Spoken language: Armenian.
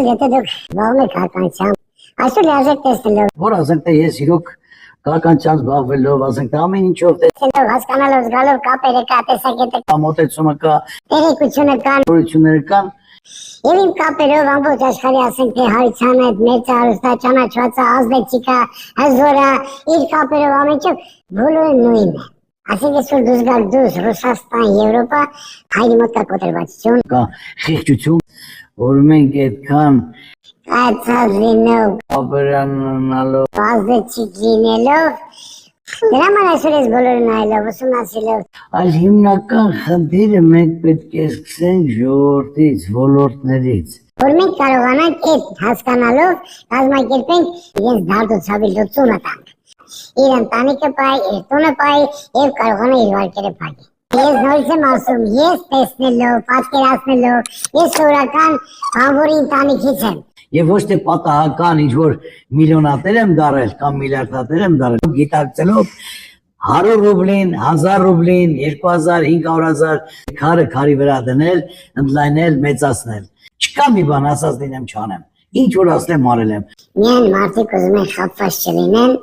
տեսնել, եթե դուք զբաղվում եք հարկանությամբ, այսօր լիարժեք տեսնելով։ Որ ասենք թե ես իրոք քաղաքականությամբ զբաղվելով, ասենք թե ամեն ինչով տեսնելով, հասկանալով, զգալով կապերը կա, տեսակետը մոտեցումը կա, տեղեկությունը կան, նորությունները կան, եւ իմ կապերով ամբողջ աշխարհի ասենք թե հայցանը, մեծ արուստա, ճանաչվածը, ազդեցիկա, հզորը, իր կապերով ամեն ինչ բոլորը նույնն է։ Ասենք այսօր դուրս գալ դուրս Ռուսաստան, Եվրոպա, հայրի մոտ կա կոտրվածություն, կա խիղճություն, որ մենք այդքան կայացած լինելով, ապրանալով, ազդեցիկ լինելով, դրա համար այսօր ես բոլորը նայելով, ուսումնասիրելով, այլ հիմնական խնդիրը մենք պետք է սկսենք ժողովրդից, ոլորտներից, որ մենք կարողանանք այդ հասկանալով կազմակերպենք իրենց դարձուցաբի լուծումը տանք։ Իր ընտանիքը պահի, իր տունը պահի եւ կարողանա իր վարկերը փակի։ Ես նորից եմ ասում, ես տեսնելով, պատկերացնելով, ես սովորական բանվորի ընտանիքից եմ։ եւ ոչ թե պատահական ինչ-որ միլիոնատեր եմ դարել կամ միլիարդատեր եմ դարել, գիտակցելով 100 ռուբլին, 1000 ռուբլին, 2000, 500,000 քարի վրա դնել, ընդլայնել, մեծացնել։ Չկա մի բան ասած լինեմ չանեմ։ Ինչ որ ասեմ արել եմ։ Միայն մարդիկ ուզում են խաբված չլինեն,